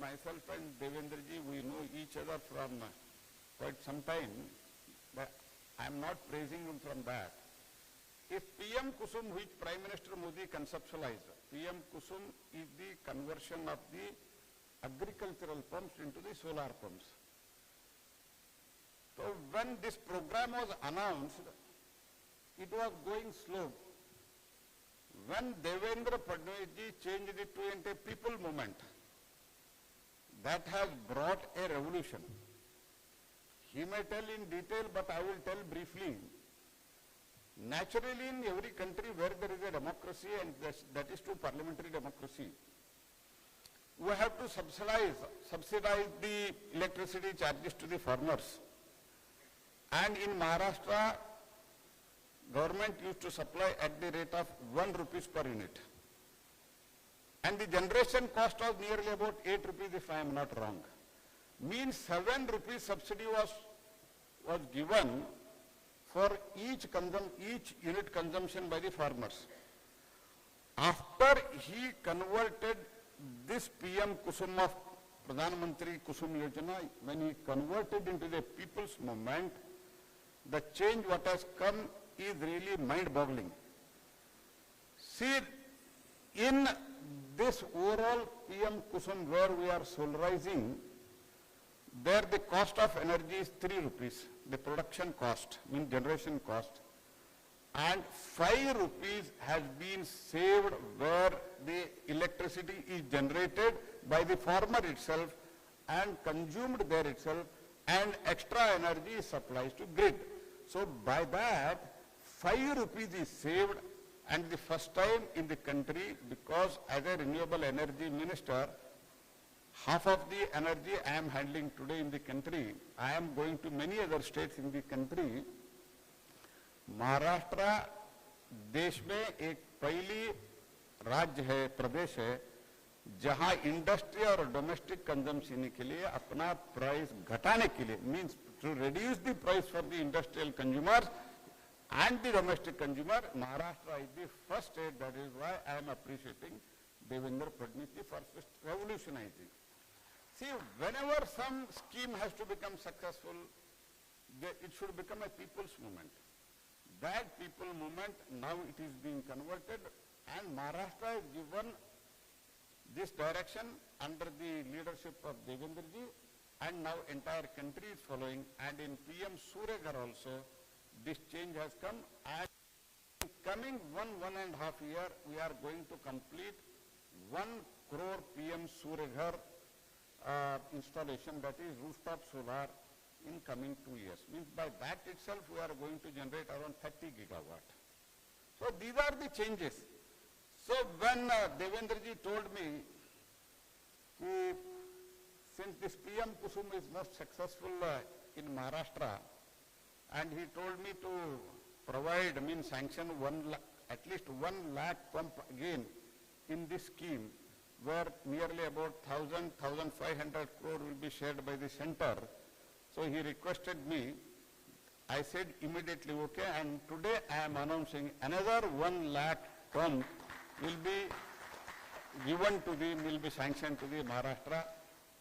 myself and Devendra ji, we know each other from quite some time, but I am not praising him from that. If PM Kusum, which Prime Minister Modi conceptualized, PM Kusum is the conversion of the agricultural pumps into the solar pumps. So when this program was announced, it was going slow. When Devendra Fadnavis changed it to a people movement, that has brought a revolution. He may tell in detail, but I will tell briefly. Naturally, in every country where there is a democracy, and that is true parliamentary democracy, we have to subsidize the electricity charges to the farmers. And in Maharashtra, government used to supply at the rate of 1 rupees per unit. And the generation cost was nearly about 8 rupees if I am not wrong. Means 7 rupees subsidy was given for each unit consumption by the farmers. After he converted this PM Kusum of Pradhan Mantri Kusum Yojana, when he converted into the people's movement, the change what has come is really mind-boggling. See, in this overall PM Kusum where we are solarizing, there the cost of energy is 3 rupees, the production cost, means generation cost, and 5 rupees has been saved where the electricity is generated by the farmer itself and consumed there itself, and extra energy is supplied to grid. So by that, 5 rupees is saved, and the first time in the country, because as a renewable energy minister, half of the energy I am handling today in the country, I am going to many other states in the country. Maharashtra देश में एक पहली राज्य है, प्रदेश है, जहां industry और domestic consumption के लिए अपना प्राइस घटाने के लिए, means to reduce the price for the industrial consumers and the domestic consumer, Maharashtra is the first state. That is why I am appreciating Devendra Fadnavis for revolutionizing. See, whenever some scheme has to become successful, it should become a people's movement. That people movement, now it is being converted, and Maharashtra is given this direction under the leadership of Devendra ji, and now entire country is following, and in PM Suryaghar also, this change has come, and in coming 1.5 year, we are going to complete 1 crore PM Suryaghar installation, that is rooftop solar, in coming 2 years. Means by that itself, we are going to generate around 30 gigawatt. So these are the changes. So when Devendra ji told me, since this PM Kusum is most successful in Maharashtra, and he told me to provide, sanction at least 1 lakh pump again in this scheme, where nearly about 1,500 crore will be shared by the center. So he requested me. I said immediately okay, and today I am announcing another 1 lakh pump will be given to the, will be sanctioned to the Maharashtra.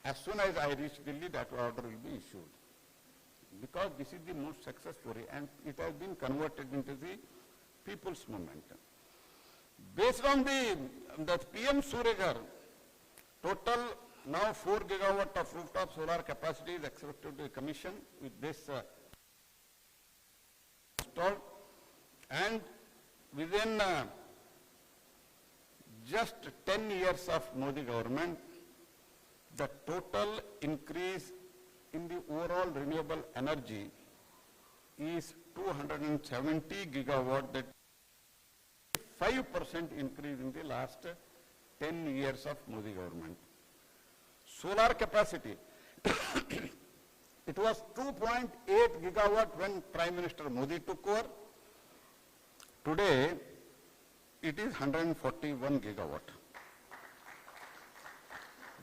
As soon as I reach Delhi, that order will be issued. Because this is the most success story, and it has been converted into the people's movement. Based on the PM Suryaghar, total now 4 gigawatt of rooftop solar capacity is expected to be commissioned with this installed, and within just 10 years of Modi government, the total increase in the overall renewable energy is 270 gigawatt, that 5% increase in the last 10 years of Modi government. Solar capacity, it was 2.8 gigawatt when Prime Minister Modi took over. Today, it is 141 gigawatt.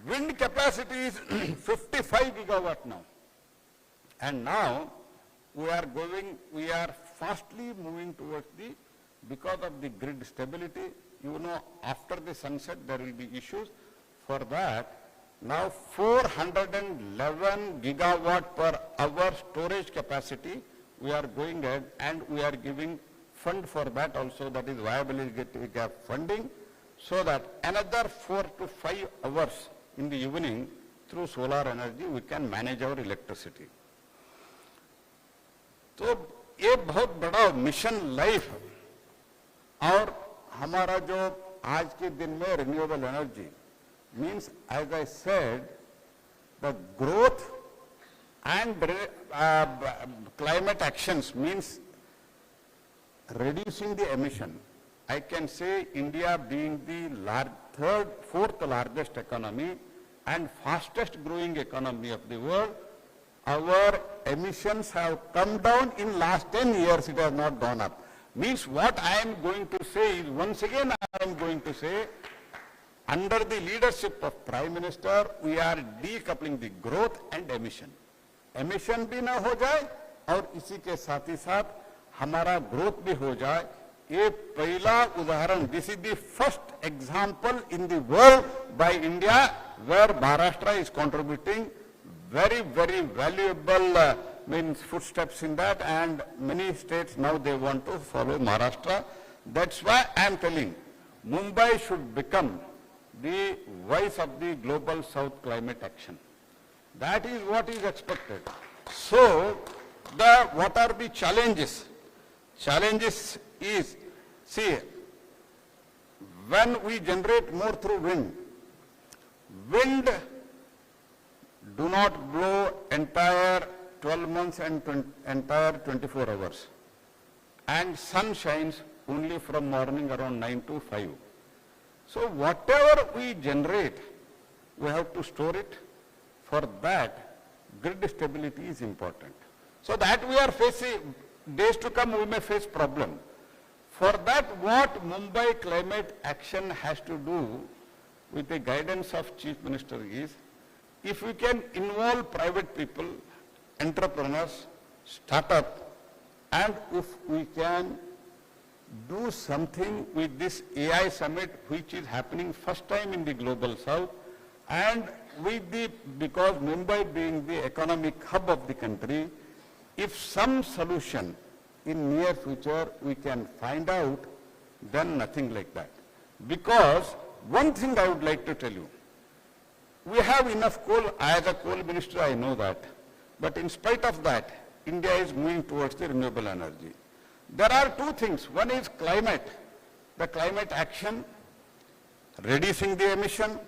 Wind capacity is 55 gigawatt now. And now we are fastly moving towards because of the grid stability, after the sunset there will be issues. For that, Now 411 gigawatt per hour storage capacity, we are going ahead and we are giving fund for that also, that is viability gap funding, so that another 4 to 5 hours in the evening through solar energy we can manage our electricity. तो ये बहुत बड़ा mission life और हमारा जो आज के दिन में renewable energy means, as I said, the growth and climate actions means reducing the emission. I can say India being the fourth largest economy and fastest growing economy of the world, our emissions have come down in last 10 years, it has not gone up. Means what I am going to say is, once again I am going to say, under the leadership of Prime Minister, we are decoupling the growth and emission. Emission भी ना हो जाए और इसी के साथ ही साथ हमारा growth भी हो जाए. ये पहला उदाहरण, this is the first example in the world by India where Maharashtra is contributing very, very valuable means footsteps in that, and many states now they want to follow Maharashtra. That's why I am telling, Mumbai should become the voice of the global South climate action. That is what is expected. So, what are the challenges? Challenges is, see, when we generate more through wind do not blow entire 12 months and entire 24 hours. And sun shines only from morning around 9 to 5. So whatever we generate, we have to store it. For that, grid stability is important. So that we are facing, days to come we may face problem. For that, what Mumbai climate action has to do with the guidance of Chief Minister is, if we can involve private people, entrepreneurs, startup, and if we can do something with this AI summit which is happening first time in the global south, and with the, because Mumbai being the economic hub of the country, if some solution in near future we can find out, then nothing like that. Because one thing I would like to tell you, we have enough coal. As a coal minister I know that, but in spite of that, India is moving towards the renewable energy. There are two things. One is climate, the climate action, reducing the emission,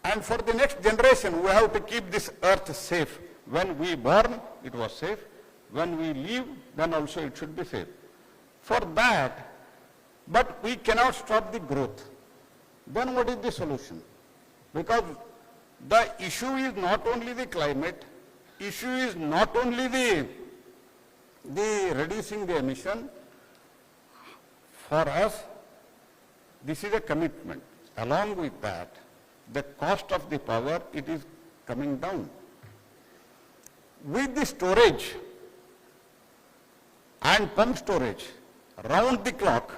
and for the next generation we have to keep this earth safe. When we born, it was safe. When we leave, then also it should be safe. For that, but we cannot stop the growth. Then what is the solution? Because the issue is not only the climate, issue is not only the reducing the emission. For us, this is a commitment. Along with that, the cost of the power, it is coming down. With the storage and pump storage, round the clock,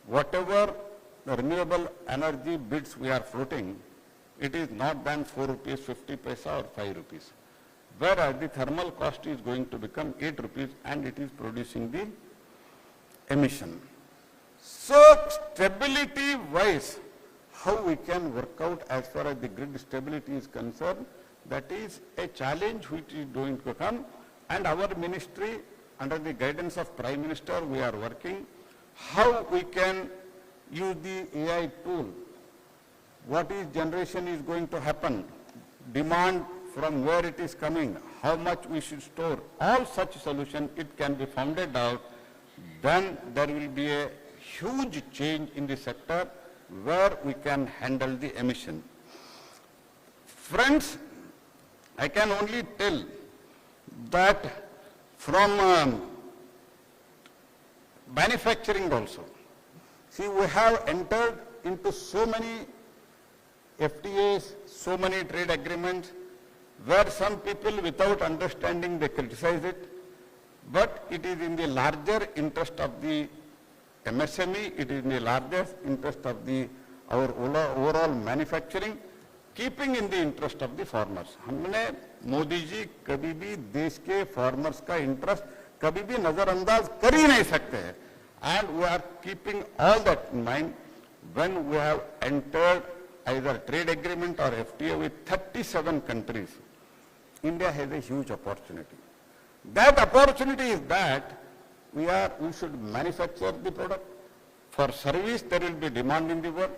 whatever the renewable energy bids we are floating, it is not than 4 rupees 50 paisa or 5 rupees. Whereas the thermal cost is going to become 8 rupees and it is producing the emission. So stability wise, how we can work out as far as the grid stability is concerned, that is a challenge which is going to come, and our ministry under the guidance of Prime Minister we are working how we can use the AI tool. What is generation is going to happen, demand from where it is coming, how much we should store, all such solution it can be founded out, then there will be a huge change in the sector where we can handle the emission. Friends, I can only tell that from manufacturing also. See, we have entered into so many FTAs, so many trade agreements, where some people without understanding they criticize it, but it is in the larger interest of the MSME, it is in the largest interest of the our overall manufacturing. keeping in the interest of the farmers. हमने मोदी जी कभी भी देश के farmers का interest कभी भी नजरअंदाज कर ही नहीं सकते हैं. And we are keeping all that in mind when we have entered either trade agreement or FTA with 37 countries. India has a huge opportunity. That opportunity is that we should manufacture the product. For service, there will be demand in the world.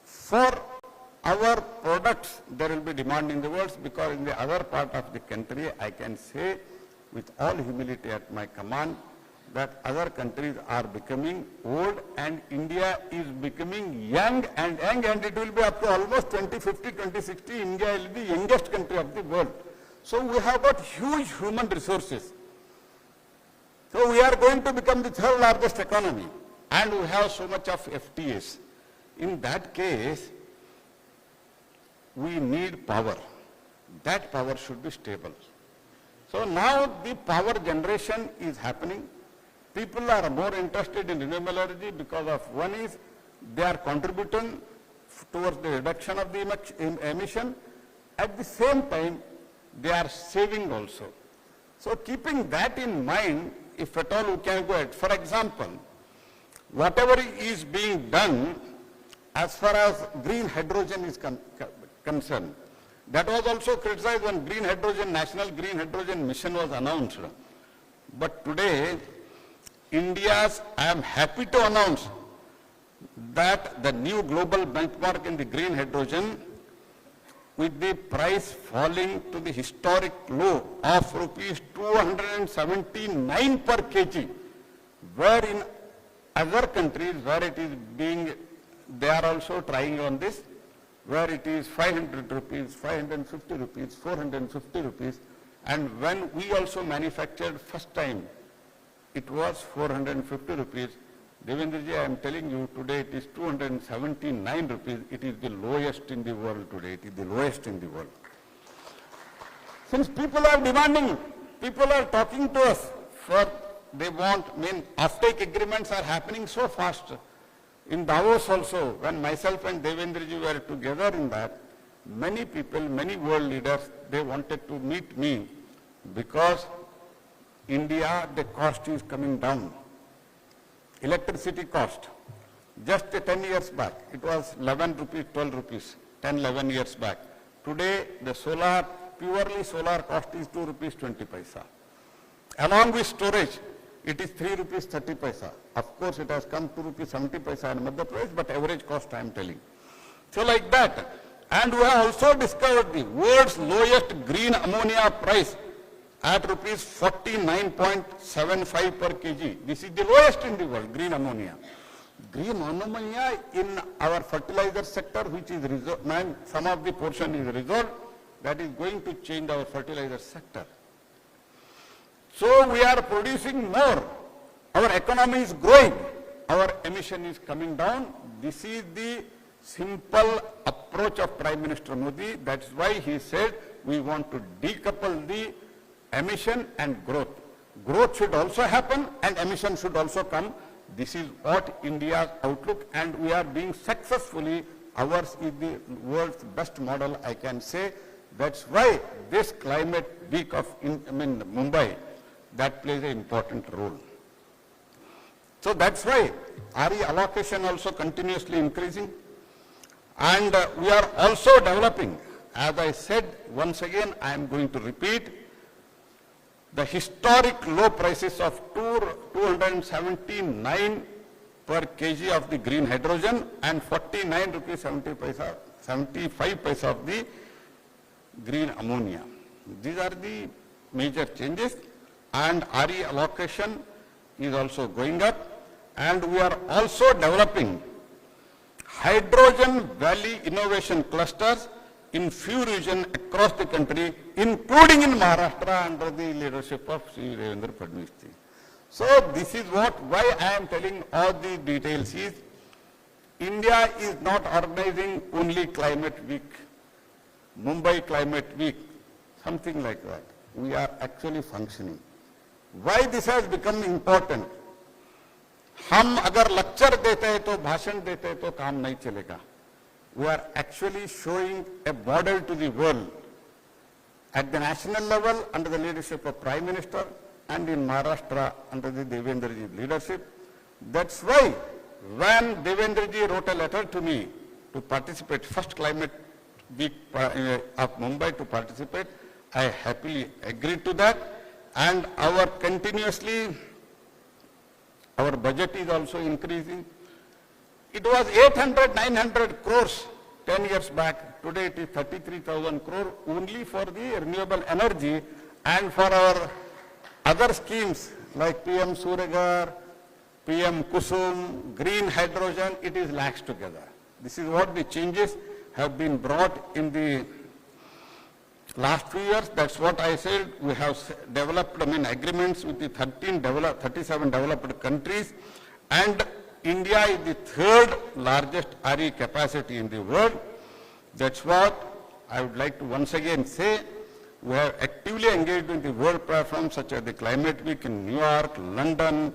For our products, there will be demand in the world, because in the other part of the country, I can say with all humility at my command that other countries are becoming old and India is becoming young, and it will be up to almost 2050, 2060, India will be the youngest country of the world. So we have got huge human resources. So we are going to become the third largest economy, and we have so much of FTAs. In that case, we need power. That power should be stable. So now the power generation is happening. People are more interested in renewable energy because of one is they are contributing towards the reduction of the emission. At the same time, they are saving also. So keeping that in mind, if at all we can go ahead. For example, whatever is being done as far as green hydrogen is concerned, that was also criticized when National Green Hydrogen Mission was announced. But today, I am happy to announce that the new global benchmark in the green hydrogen, with the price falling to the historic low of rupees 279 per kg, where in other countries where it is being, they are also trying on this, where it is 500 rupees, 550 rupees, 450 rupees, and when we also manufactured first time, it was 450 rupees. Devendra ji, I am telling you, today it is 279 rupees. It is the lowest in the world today. It is the lowest in the world. Since people are demanding, people are talking to us for, they want, offtake agreements are happening so fast. In Davos also, when myself and Devendra ji were together in that, many people, many world leaders, they wanted to meet me because India, the cost is coming down. Electricity cost, just 10 years back, it was 11 rupees, 12 rupees, 10, 11 years back. Today, the purely solar cost is 2 rupees 20 paisa. Along with storage, it is 3 rupees 30 paisa. Of course, it has come 2 rupees 70 paisa in Madhya Pradesh, but average cost I am telling. So like that. And we have also discovered the world's lowest green ammonia price at rupees 49.75 per kg. This is the lowest in the world, green ammonia. Green ammonia in our fertilizer sector, which is some of the portion is resolved, that is going to change our fertilizer sector. So we are producing more. Our economy is growing. Our emission is coming down. This is the simple approach of Prime Minister Modi. That's why he said we want to decouple the emission and growth. Growth should also happen and emission should also come. This is what India's outlook, and we are being successfully, ours is the world's best model, I can say. That's why this climate week of Mumbai, that plays an important role. So that's why RE allocation also continuously increasing, and we are also developing, as I said, once again I am going to repeat, the historic low prices of 279 per kg of the green hydrogen and 49 rupees 75 paisa of the green ammonia. These are the major changes, and RE allocation is also going up, and we are also developing hydrogen valley innovation clusters in few regions across the country, including in Maharashtra under the leadership of Sri Devendra Fadnavis. So this is why I am telling all the details is, India is not organizing only climate week, Mumbai climate week, something like that. We are actually functioning. Why this has become important? हम अगर lecture देते हैं तो भाषण देते हैं तो काम नहीं चलेगा. we are actually showing a model to the world at the national level under the leadership of Prime Minister and in Maharashtra under the Devendra ji leadership. That's why when Devendra ji wrote a letter to me to participate, first climate week of Mumbai to participate, I happily agreed to that, and our budget is also increasing. It was 800-900 crores 10 years back. Today it is 33,000 crore only for the renewable energy, and for our other schemes like PM Suryaghar, PM Kusum, green hydrogen, it is lakhs together. This is what the changes have been brought in the last few years. That's what I said. We have developed agreements with the 37 developed countries, and India is the third largest RE capacity in the world. That's what I would like to once again say. We have actively engaged in the world platforms such as the Climate Week in New York, London.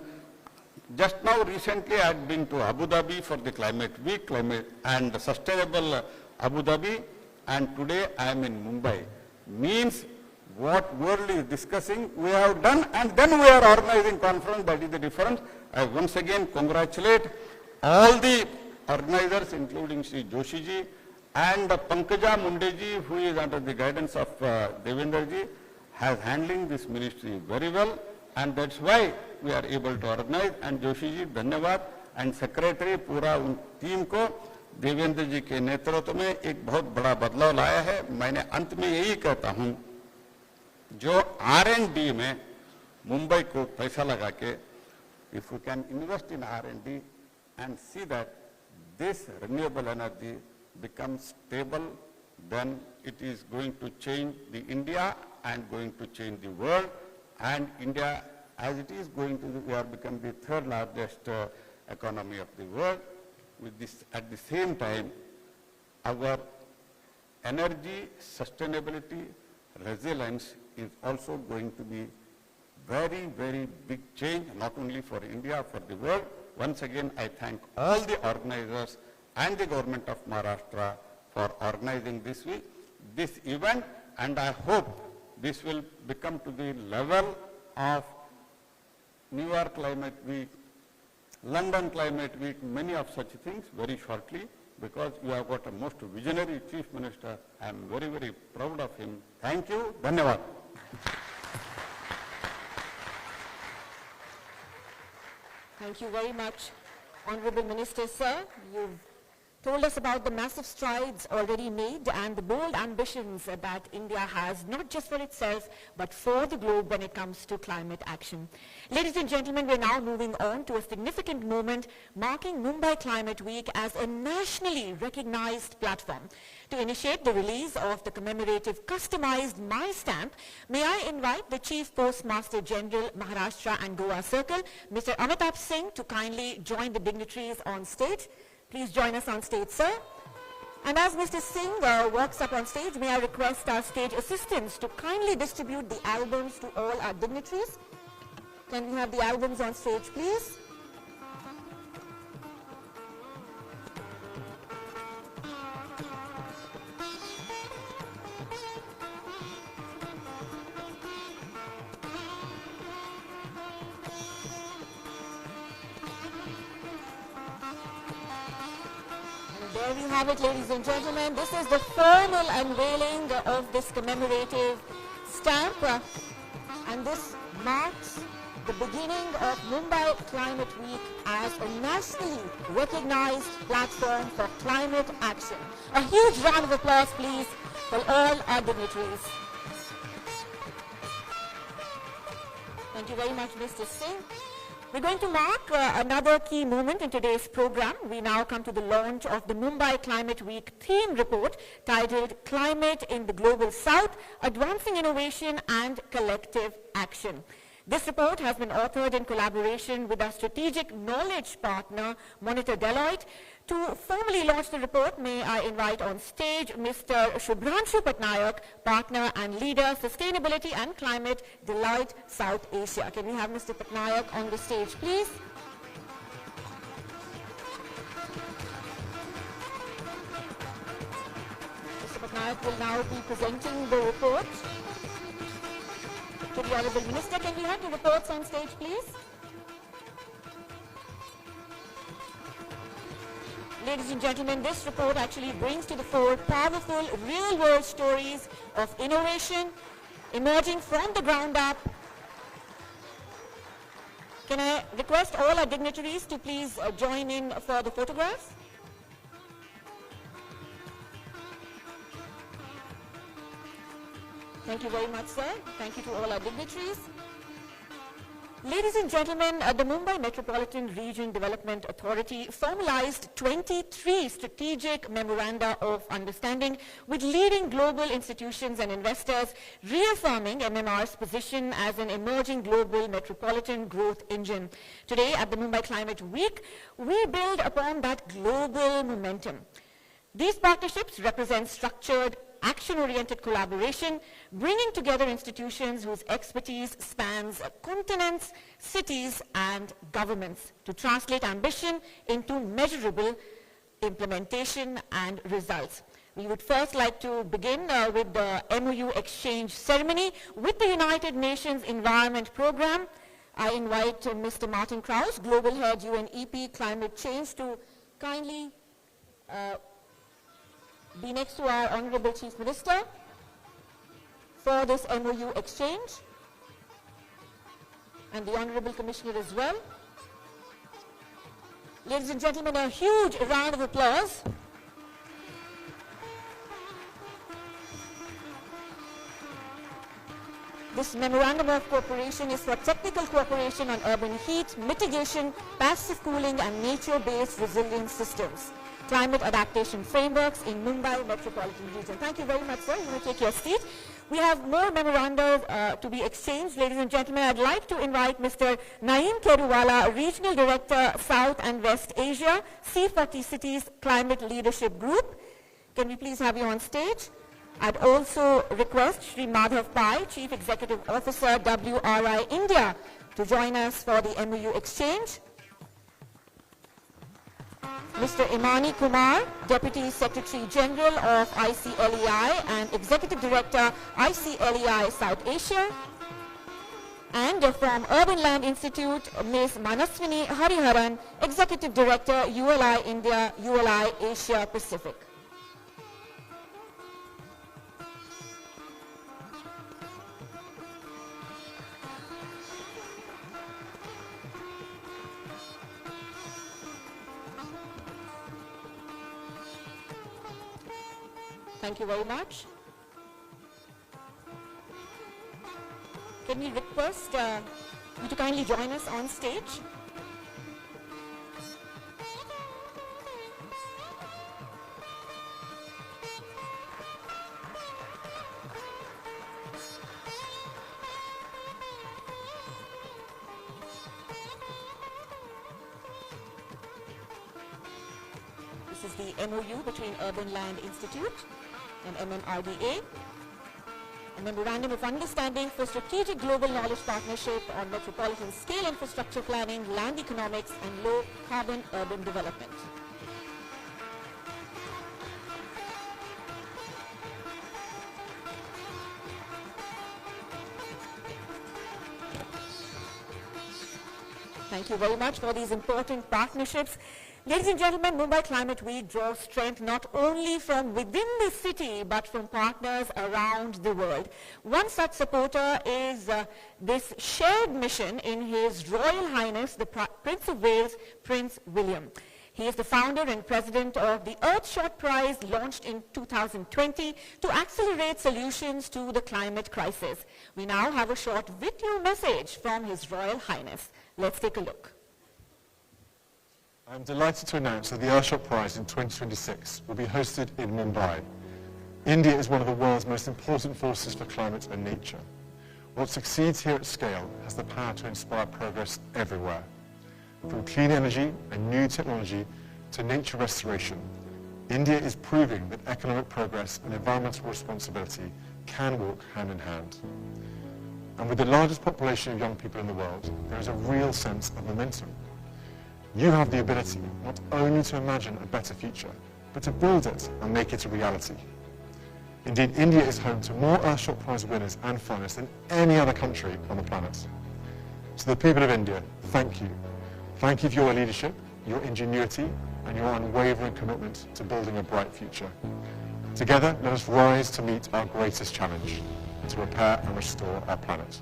Just now recently I had been to Abu Dhabi for the Climate Week, and Sustainable Abu Dhabi, and today I am in Mumbai. Means what world is discussing we have done, and then we are organizing conference. That is the difference. I once again congratulate all the organizers, including Sri Joshi ji and Pankaja Munde ji, who is under the guidance of Devendra ji, has handling this ministry very well, and that's why we are able to organize. And Joshi ji, धन्यवाद, and secretary पूरा उन team को देवेंद्र जी के नेतृत्व में एक बहुत बड़ा बदलाव लाया है. मैंने अंत में यही कहता हूं, जो R&D में मुंबई को पैसा लगा के, if we can invest in R&D and see that this renewable energy becomes stable, then it is going to change the India and going to change the world. And India, as it is going to, we are become the third largest economy of the world. With this, at the same time, our energy sustainability resilience is also going to be very, very big change, not only for India, for the world. Once again, I thank all the organizers and the government of Maharashtra for organizing this week, this event, and I hope this will become to the level of New York Climate Week, London Climate Week, many of such things very shortly, because you have got a most visionary Chief Minister. I am very, very proud of him. Thank you. Dhanyavad. Thank you very much, Honorable Minister, sir. You've told us about the massive strides already made and the bold ambitions that India has, not just for itself, but for the globe when it comes to climate action. Ladies and gentlemen, we're now moving on to a significant moment marking Mumbai Climate Week as a nationally recognized platform. To initiate the release of the commemorative customized My Stamp, may I invite the Chief Postmaster General, Maharashtra and Goa Circle, Mr. Amitabh Singh, to kindly join the dignitaries on stage. Please join us on stage, sir. And as Mr. Singh walks up on stage, may I request our stage assistants to kindly distribute the albums to all our dignitaries. Can we have the albums on stage, please? There you have it, ladies and gentlemen. This is the formal unveiling of this commemorative stamp, and this marks the beginning of Mumbai Climate Week as a nationally recognized platform for climate action. A huge round of applause, please, for all our dignitaries. Thank you very much, Mr. Singh. We're going to mark another key moment in today's program. We now come to the launch of the Mumbai Climate Week theme report titled Climate in the Global South, Advancing Innovation and Collective Action. This report has been authored in collaboration with our strategic knowledge partner, Monitor Deloitte. To formally launch the report, may I invite on stage Mr. Shubhranshu Patnaik, partner and leader, Sustainability and Climate, Deloitte South Asia. Can we have Mr. Patnaik on the stage, please? Patnaik will now be presenting the report to the Honourable Minister. Can we have the reports on stage, please? Ladies and gentlemen, this report actually brings to the fore powerful real-world stories of innovation emerging from the ground up. Can I request all our dignitaries to please join in for the photographs? Thank you very much, sir. Thank you to all our dignitaries. Ladies and gentlemen, the Mumbai Metropolitan Region Development Authority formalized 23 strategic memoranda of understanding with leading global institutions and investors, reaffirming MMR's position as an emerging global metropolitan growth engine. Today, at the Mumbai Climate Week, we build upon that global momentum. These partnerships represent structured, action-oriented collaboration, bringing together institutions whose expertise spans continents, cities, and governments to translate ambition into measurable implementation and results. We would first like to begin with the MOU exchange ceremony with the United Nations Environment Programme. I invite Mr. Martin Krauss, Global Head UNEP Climate Change, to kindly be next to our Honourable Chief Minister for this MOU exchange, and the Honourable Commissioner as well. Ladies and gentlemen, a huge round of applause. This Memorandum of Cooperation is for technical cooperation on urban heat, mitigation, passive cooling and nature-based resilience systems, climate adaptation frameworks in Mumbai Metropolitan Region. Thank you very much, sir. You may take your seat. We have more memoranda to be exchanged. Ladies and gentlemen, I'd like to invite Mr. Naeem Keruwala, Regional Director, South and West Asia, C40 Cities Climate Leadership Group. Can we please have you on stage? I'd also request Shri Madhav Pai, Chief Executive Officer, WRI India, to join us for the MOU exchange. Mr. Imani Kumar, Deputy Secretary General of ICLEI and Executive Director, ICLEI South Asia. And from Urban Land Institute, Ms. Manaswini Hariharan, Executive Director, ULI India, ULI Asia Pacific. Thank you very much. Can we request you to kindly join us on stage? This is the MOU between Urban Land Institute and MMRDA, a Memorandum of Understanding for Strategic Global Knowledge Partnership on Metropolitan Scale Infrastructure Planning, Land Economics and Low Carbon Urban Development. Thank you very much for these important partnerships. Ladies and gentlemen, Mumbai Climate Week draws strength not only from within the city but from partners around the world. One such supporter is this shared mission in His Royal Highness the Prince of Wales, Prince William. He is the founder and president of the Earthshot Prize, launched in 2020 to accelerate solutions to the climate crisis. We now have a short video message from His Royal Highness. Let's take a look. I am delighted to announce that the Earthshot Prize in 2026 will be hosted in Mumbai. India is one of the world's most important forces for climate and nature. What succeeds here at scale has the power to inspire progress everywhere. From clean energy and new technology to nature restoration, India is proving that economic progress and environmental responsibility can walk hand in hand. And with the largest population of young people in the world, there is a real sense of momentum. You have the ability not only to imagine a better future, but to build it and make it a reality. Indeed, India is home to more Earthshot Prize winners and finalists than any other country on the planet. To the people of India, thank you. Thank you for your leadership, your ingenuity, and your unwavering commitment to building a bright future. Together, let us rise to meet our greatest challenge, to repair and restore our planet.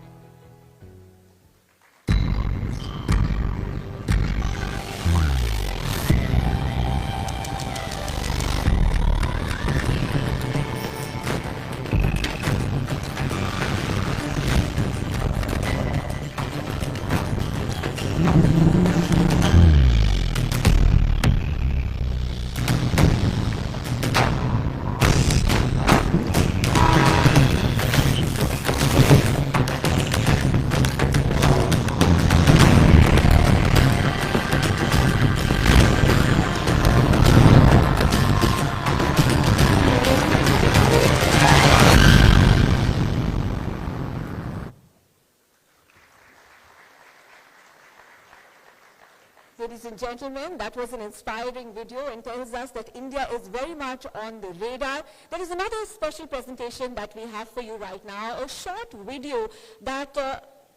Ladies and gentlemen, that was an inspiring video and tells us that India is very much on the radar. There is another special presentation that we have for you right now, a short video that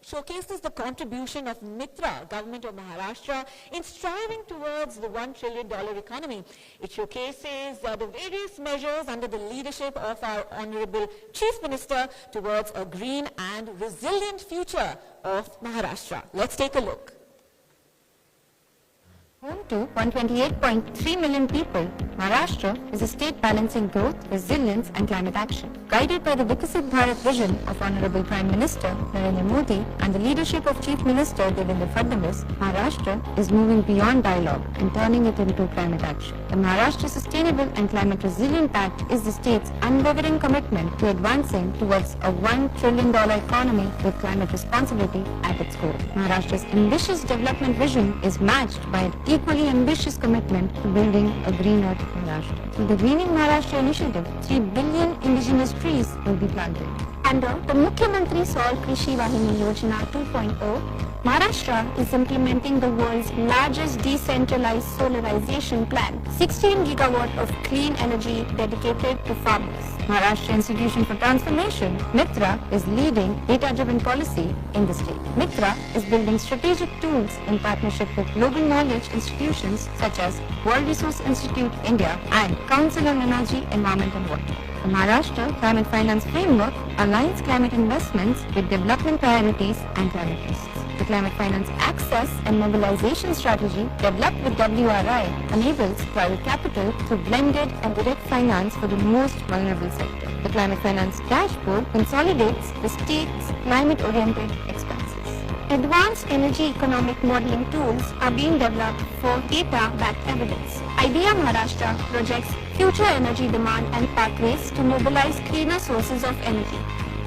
showcases the contribution of Mitra, government of Maharashtra, in striving towards the $1 trillion economy. It showcases the various measures under the leadership of our Honorable Chief Minister towards a green and resilient future of Maharashtra. Let's take a look. Home to 128.3 million people, Maharashtra is a state balancing growth, resilience and climate action. Guided by the Viksit Bharat vision of Honorable Prime Minister Narendra Modi and the leadership of Chief Minister Devendra Fadnavis, Maharashtra is moving beyond dialogue and turning it into climate action. The Maharashtra Sustainable and Climate Resilient Act is the state's unwavering commitment to advancing towards a $1 trillion economy with climate responsibility at its core. Maharashtra's ambitious development vision is matched by an equally ambitious commitment to building a greener Maharashtra. Through the Greening Maharashtra initiative, 3 billion indigenous trees will be planted. Under the Mukhyamantri Saur Krishi Vahini Yojana 2.0, Maharashtra is implementing the world's largest decentralized solarization plan, 16 gigawatt of clean energy dedicated to farmers. Maharashtra Institution for Transformation, Mitra, is leading data-driven policy in the state. Mitra is building strategic tools in partnership with global knowledge institutions such as World Resource Institute India and Council on Energy, Environment and Water. The Maharashtra Climate Finance Framework aligns climate investments with development priorities and climate risks. The Climate Finance Access and Mobilization Strategy developed with WRI enables private capital through blended and direct finance for the most vulnerable sector. The Climate Finance Dashboard consolidates the state's climate-oriented expenses. Advanced energy economic modeling tools are being developed for data-backed evidence. IDEA Maharashtra projects future energy demand and pathways to mobilize cleaner sources of energy.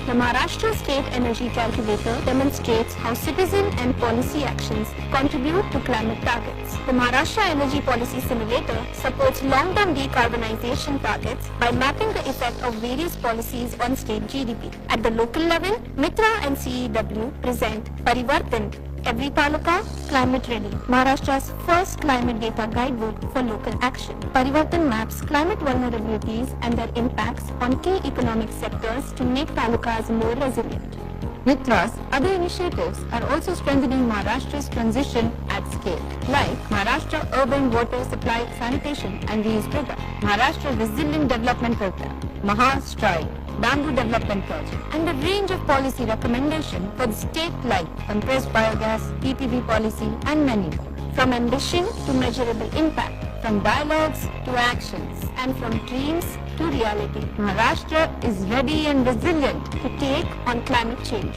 The Maharashtra State Energy Calculator demonstrates how citizen and policy actions contribute to climate targets. The Maharashtra Energy Policy Simulator supports long-term decarbonization targets by mapping the effect of various policies on state GDP. At the local level, Mitra and CEW present Parivartan, Every Taluka Climate Ready, Maharashtra's first climate data guidebook for local action. Parivartan maps climate vulnerabilities and their impacts on key economic sectors to make talukas more resilient. Mitra's other initiatives are also strengthening Maharashtra's transition at scale, like Maharashtra Urban Water Supply Sanitation and Reuse Program, Maharashtra Resilient Development Program, Maharashtra Bamboo Development Project, and a range of policy recommendations for the state like compressed biogas, PPP policy, and many more. From ambition to measurable impact, from dialogues to actions, and from dreams to reality, Maharashtra is ready and resilient to take on climate change.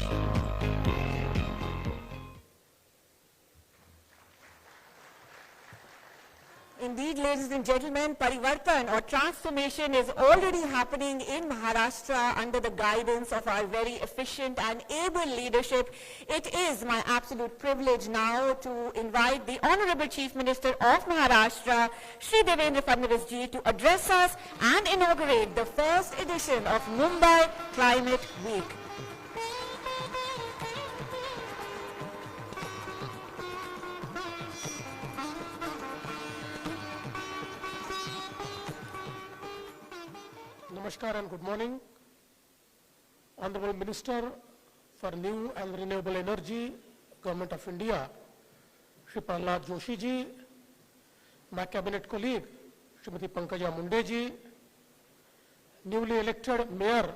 Indeed, ladies and gentlemen, Parivartan or transformation is already happening in Maharashtra under the guidance of our very efficient and able leadership. It is my absolute privilege now to invite the Honorable Chief Minister of Maharashtra, Shri Devendra Fadnavis ji, to address us and inaugurate the first edition of Mumbai Climate Week. Namaskar and good morning. Honorable Minister for New and Renewable Energy, Government of India, Shri Prahlad Joshi ji, my cabinet colleague, Srimati Pankaja Munde ji, newly elected Mayor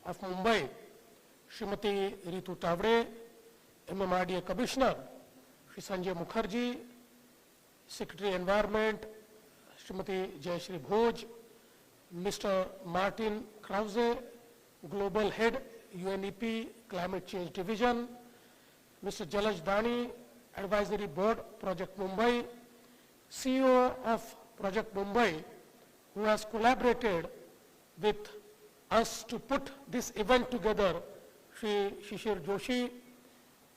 of Mumbai, Srimati Ritu Tavre, MMRDA Commissioner, Shri Sanjay Mukherjee, Secretary Environment, Srimati Jayashree Bhoj, Mr. Martin Krause, Global Head, UNEP Climate Change Division, Mr. Jalaj Dani, Advisory Board, Project Mumbai, CEO of Project Mumbai, who has collaborated with us to put this event together, Shri Shishir Joshi,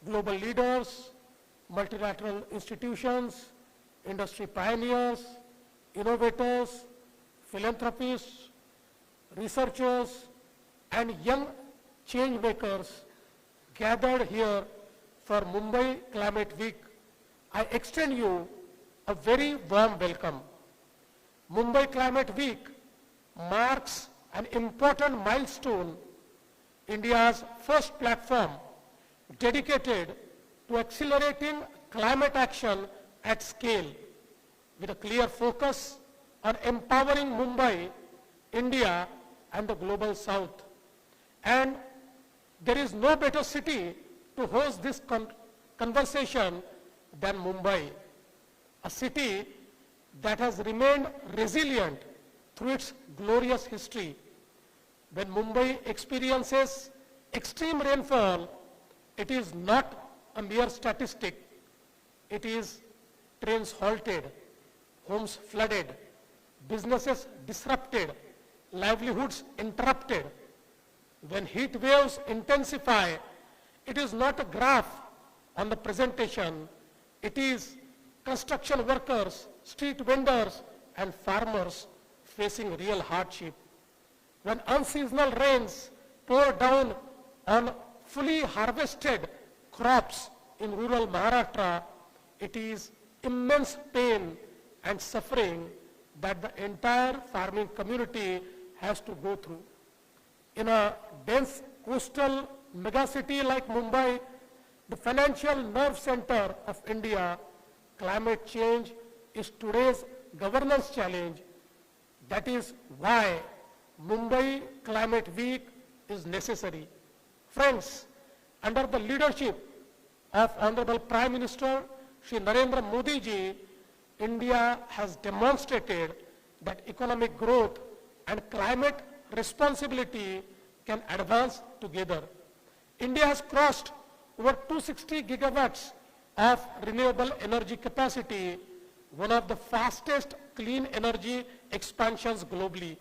global leaders, multilateral institutions, industry pioneers, innovators, philanthropists, researchers, and young change makers gathered here for Mumbai Climate Week. I extend you a very warm welcome. Mumbai Climate Week marks an important milestone, India's first platform dedicated to accelerating climate action at scale with a clear focus on empowering Mumbai, India, and the global south. And there is no better city to host this conversation than Mumbai, a city that has remained resilient through its glorious history. When Mumbai experiences extreme rainfall, it is not a mere statistic. It is trains halted, homes flooded, businesses disrupted, livelihoods interrupted. When heat waves intensify, it is not a graph on the presentation. It is construction workers, street vendors, and farmers facing real hardship. When unseasonal rains pour down on fully harvested crops in rural Maharashtra, it is immense pain and suffering that the entire farming community has to go through. In a dense coastal megacity like Mumbai, the financial nerve center of India, climate change is today's governance challenge. That is why Mumbai Climate Week is necessary. Friends, under the leadership of Honorable Prime Minister Shri Narendra Modi ji, India has demonstrated that economic growth and climate responsibility can advance together. India has crossed over 260 gigawatts of renewable energy capacity, one of the fastest clean energy expansions globally.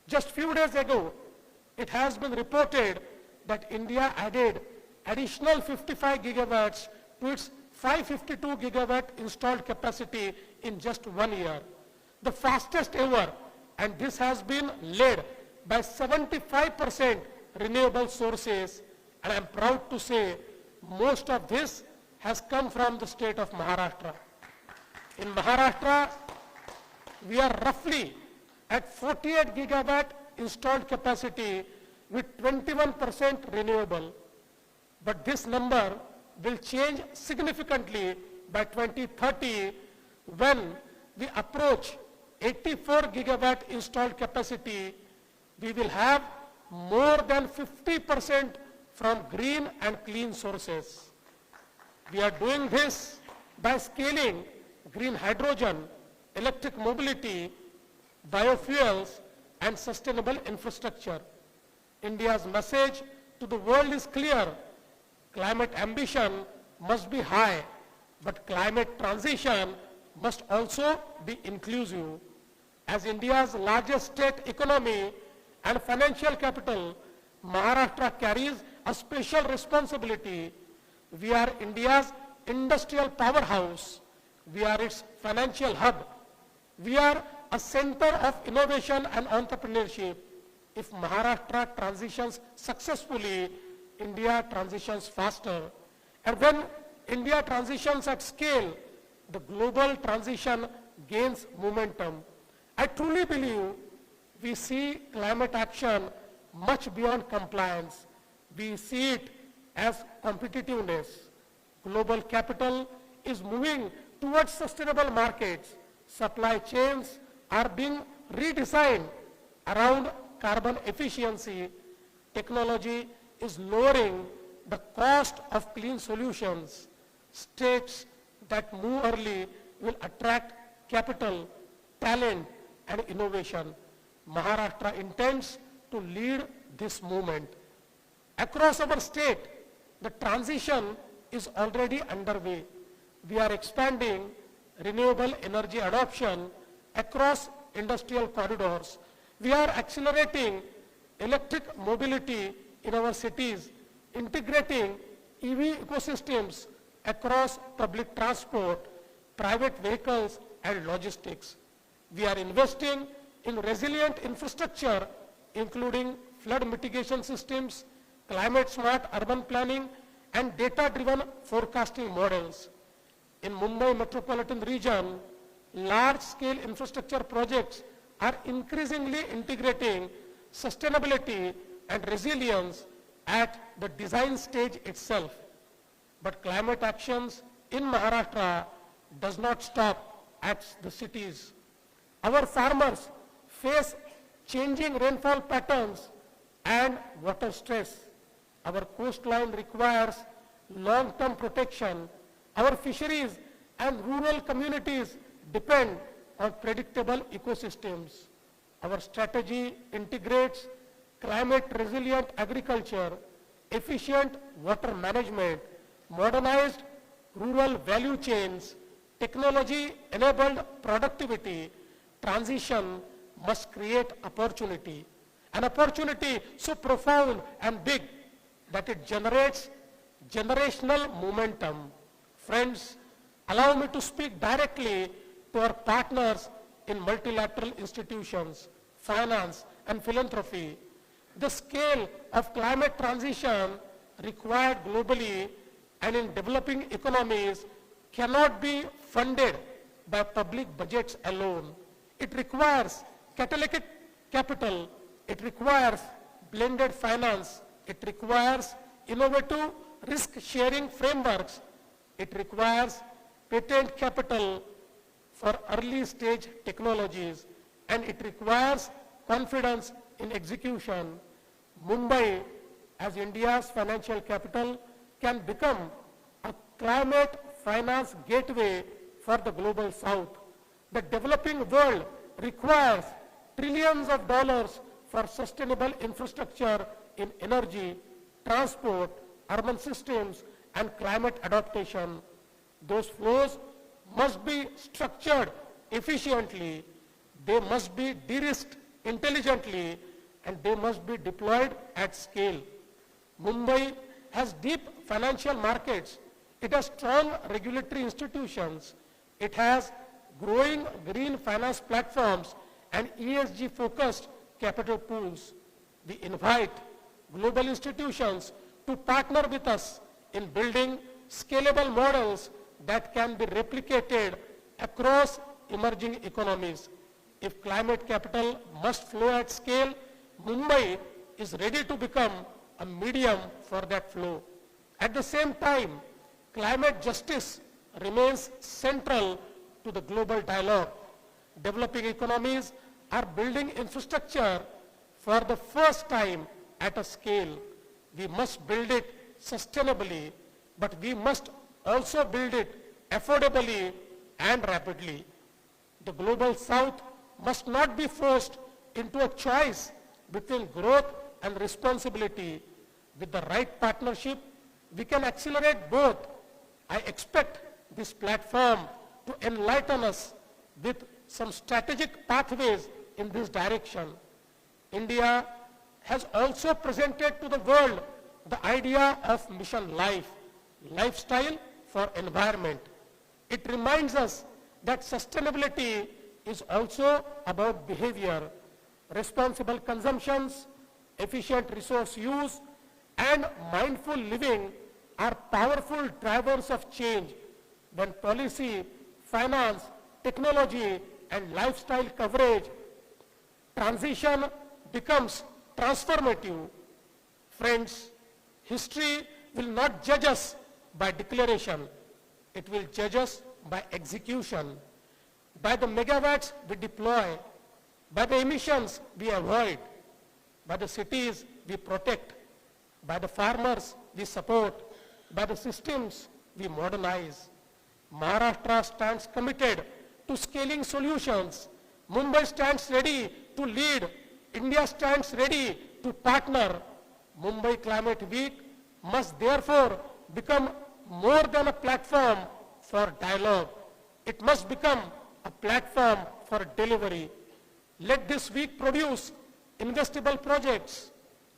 Just few days ago, it has been reported that India added additional 55 gigawatts to its 552 gigawatt installed capacity in just 1 year, the fastest ever, and this has been led by 75% renewable sources, and I am proud to say most of this has come from the state of Maharashtra. In Maharashtra, we are roughly at 48 gigawatt installed capacity with 21% renewable, but this number will change significantly by 2030 when we approach 84 gigawatt installed capacity. We will have more than 50% from green and clean sources. We are doing this by scaling green hydrogen, electric mobility, biofuels, and sustainable infrastructure. India's message to the world is clear. Climate ambition must be high, but climate transition must also be inclusive. As India's largest state economy and financial capital, Maharashtra carries a special responsibility. We are India's industrial powerhouse. We are its financial hub. We are a center of innovation and entrepreneurship. If Maharashtra transitions successfully, India transitions faster. And when India transitions at scale, the global transition gains momentum. I truly believe we see climate action much beyond compliance. We see it as competitiveness. Global capital is moving towards sustainable markets. Supply chains are being redesigned around carbon efficiency. Technology is lowering the cost of clean solutions. States that move early will attract capital, talent, and innovation. Maharashtra intends to lead this movement. Across our state, the transition is already underway. We are expanding renewable energy adoption across industrial corridors. We are accelerating electric mobility in our cities, integrating EV ecosystems across public transport, private vehicles, and logistics. We are investing in resilient infrastructure, including flood mitigation systems, climate-smart urban planning, and data-driven forecasting models. In Mumbai metropolitan region, large-scale infrastructure projects are increasingly integrating sustainability and resilience at the design stage itself. But climate actions in Maharashtra does not stop at the cities. Our farmers face changing rainfall patterns and water stress. Our coastline requires long-term protection. Our fisheries and rural communities depend on predictable ecosystems. Our strategy integrates climate-resilient agriculture, efficient water management, modernized rural value chains, technology-enabled productivity. Transition must create opportunity, an opportunity so profound and big that it generates generational momentum. Friends, allow me to speak directly to our partners in multilateral institutions, finance, and philanthropy. The scale of climate transition required globally and in developing economies cannot be funded by public budgets alone. It requires catalytic capital, it requires blended finance, it requires innovative risk-sharing frameworks, it requires patent capital for early-stage technologies, and it requires confidence in execution. Mumbai, as India's financial capital, can become a climate finance gateway for the global south. The developing world requires trillions of dollars for sustainable infrastructure in energy, transport, urban systems, and climate adaptation. Those flows must be structured efficiently, they must be de-risked intelligently, and they must be deployed at scale. Mumbai has deep financial markets, it has strong regulatory institutions, it has growing green finance platforms and ESG-focused capital pools. We invite global institutions to partner with us in building scalable models that can be replicated across emerging economies. If climate capital must flow at scale, Mumbai is ready to become a medium for that flow. At the same time, climate justice remains central to the global dialogue. Developing economies are building infrastructure for the first time at a scale. We must build it sustainably, but we must also build it affordably and rapidly. The global south must not be forced into a choice between growth and responsibility. With the right partnership, we can accelerate both. I expect this platform to enlighten us with some strategic pathways in this direction. India has also presented to the world the idea of Mission Life, lifestyle for environment. It reminds us that sustainability is also about behavior. Responsible consumptions, efficient resource use, and mindful living are powerful drivers of change. When policy, finance, technology, and lifestyle coverage transition becomes transformative. Friends, history will not judge us by declaration. It will judge us by execution, by the megawatts we deploy, by the emissions we avoid, by the cities we protect, by the farmers we support, by the systems we modernize. Maharashtra stands committed to scaling solutions. Mumbai stands ready to lead. India stands ready to partner. Mumbai Climate Week must therefore become more than a platform for dialogue. It must become a platform for delivery. Let this week produce investable projects,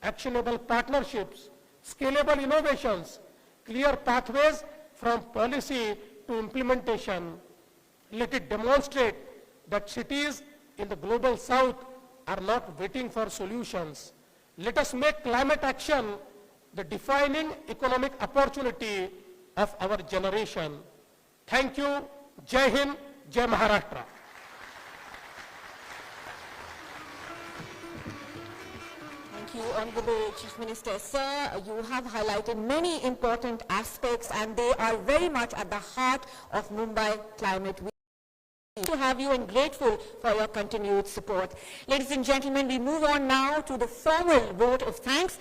actionable partnerships, scalable innovations, clear pathways from policy to implementation. Let it demonstrate that cities in the global south are not waiting for solutions. Let us make climate action the defining economic opportunity of our generation. Thank you. Jai Hind, Jai Maharashtra. Thank you, Honorable Chief Minister. Sir, you have highlighted many important aspects and they are very much at the heart of Mumbai Climate Week. To have you and grateful for your continued support. Ladies and gentlemen, we move on now to the formal vote of thanks.